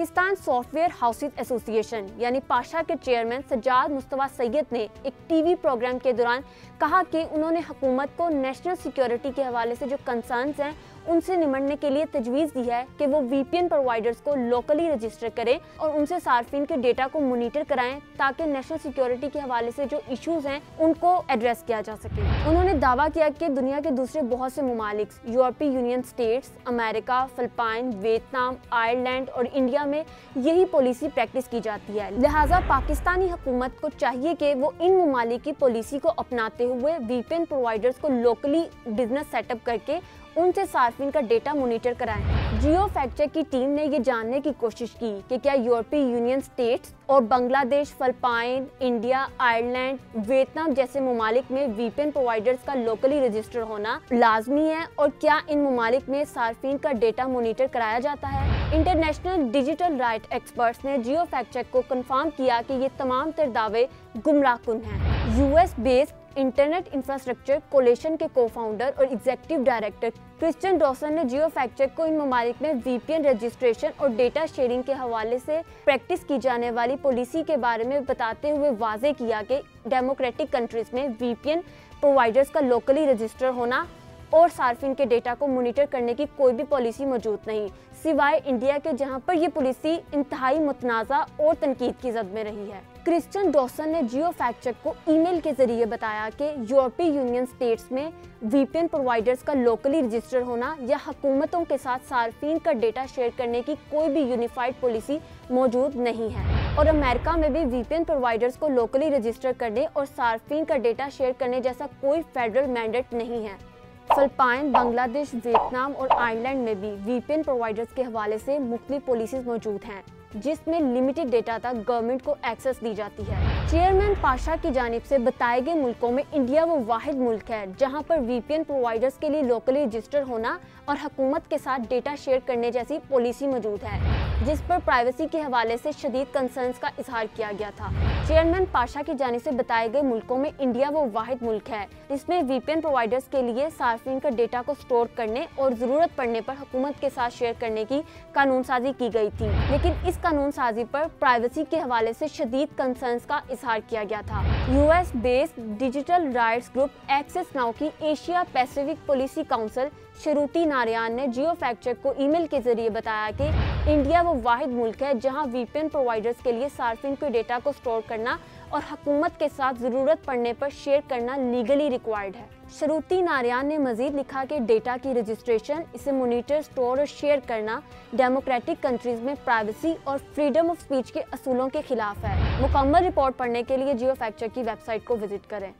Pakistan software houses association यानी पाशा के chairman Sajjad Mustafa Syed ने एक टीवी प्रोग्राम के दौरान कहा कि उन्होंने हुकूमत को नेशनल सिक्योरिटी के हवाले से जो कंसर्न्स हैं उनसे निपटने के लिए तजवीज़ दी है कि वो वीपीएन प्रोवाइडर्स को लोकली रजिस्टर करें और उनसे सार्फिन के डेटा को मॉनिटर कराएं ताकि नेशनल सिक्योरिटी के हवाले से जो इश्यूज हैं उनको एड्रेस किया जा सके। उन्होंने दावा किया कि दुनिया के दूसरे बहुत से ममालिक, यूरोपीय union states, America, Philippine, Vietnam, Ireland और इंडिया में यही पॉलिसी प्रैक्टिस की जाती है। लिहाजा पाकिस्तानी हुकूमत को चाहिए कि वो इन ममालिक की पॉलिसी को अपनाते हुए वीपीएन प्रोवाइडर्स को लोकली बिजनेस सेटअप करके उनसे सार्फिन का डेटा मॉनिटर कराएं। जियो फैक्ट चेक की टीम ने ये जानने की कोशिश की कि क्या यूरोपीय यूनियन स्टेट्स और Bangladesh, Philippine, India, Ireland, Vietnam जैसे ममालिक में वीपीएन प्रोवाइडर्स का लोकली रजिस्टर होना लाजमी है और क्या इन ममालिक में सार्फिन का डेटा मॉनिटर कराया जाता है। इंटरनेशनल डिजिटल राइट एक्सपर्ट्स ने जियो फैक्ट चेक को कंफर्म किया कि ये तमाम तर दावे गुमराहकुन हैं। US based internet infrastructure coalition के को-फाउंडर और एग्जीक्यूटिव डायरेक्टर क्रिश्चियन डॉसन ने जियो फैक्ट चेक को इन ममालिक में वीपीएन रजिस्ट्रेशन और डेटा शेयरिंग के हवाले से प्रैक्टिस की जाने वाली पॉलिसी के बारे में बताते हुए वाजे किया कि डेमोक्रेटिक कंट्रीज में वीपीएन प्रोवाइडर्स का लोकली रजिस्टर होना और सार्फिन के डेटा को मॉनिटर करने की कोई भी पॉलिसी मौजूद नहीं, सिवाय इंडिया के जहां पर यह पॉलिसी इंतहाई मुतनाज़ा और तनकीद की जद में रही है। क्रिश्चियन डॉसन ने जियो फैक्ट चेक को ईमेल के जरिए बताया कि यूरोपीय यूनियन स्टेट्स में वीपीएन प्रोवाइडर्स का लोकली रजिस्टर होना या हुकूमतों के साथ सार्फिन का डेटा शेयर करने की कोई भी यूनिफाइड पॉलिसी मौजूद नहीं है और अमेरिका में भी वीपीएन प्रोवाइडर्स को लोकली रजिस्टर करने और सार्फिन का डेटा शेयर करने जैसा कोई फेडरल मैंडेट नहीं है। फिलिपाइन, बांग्लादेश, वियतनाम और आयरलैंड में भी वीपीएन प्रोवाइडर्स के हवाले से मुख्तलिफ पॉलिसीज मौजूद हैं जिसमें लिमिटेड डेटा तक गवर्नमेंट को एक्सेस दी जाती है। चेयरमैन पाशा की जानिब से बताए गए मुल्कों में इंडिया वो वाहिद मुल्क है जहां पर वीपीएन प्रोवाइडर्स के लिए लोकली रजिस्टर होना और हुकूमत के साथ डेटा शेयर करने जैसी पॉलिसी मौजूद है जिस पर प्राइवेसी के हवाले से शदीद कंसर्न्स का इजहार किया गया था। चेयरमैन पाशा की जानिब से बताए गए मुल्कों में इंडिया वो वाहिद मुल्क है जिसमें वीपीएन प्रोवाइडर्स के लिए सार्फिन का डेटा को स्टोर करने और जरूरत पड़ने पर हुकूमत के साथ शेयर करने की कानून साजी की गई थी, लेकिन इस कानून साजी पर प्राइवेसी के हवाले से शदीद कंसर्न्स का इजहार किया गया था। US based digital rights group access now की Asia Pacific policy council Shruti Narayan ने जियो फैक्ट चेक को ईमेल के जरिए बताया कि इंडिया वो वाहिद मुल्क है जहां वीपीएन प्रोवाइडर्स के लिए सार्फिन के डेटा को स्टोर करना और हुकूमत के साथ जरूरत पड़ने पर शेयर करना लीगली रिक्वायर्ड है। शरूती नारियान ने मजीद लिखा कि डेटा की रजिस्ट्रेशन, इसे मॉनिटर, स्टोर और शेयर करना डेमोक्रेटिक कंट्रीज में प्राइवेसी और फ्रीडम ऑफ स्पीच के असूलों के खिलाफ है। मुकम्मल रिपोर्ट पढ़ने के लिए जियो फैक्ट चेक की वेबसाइट को विजिट करें।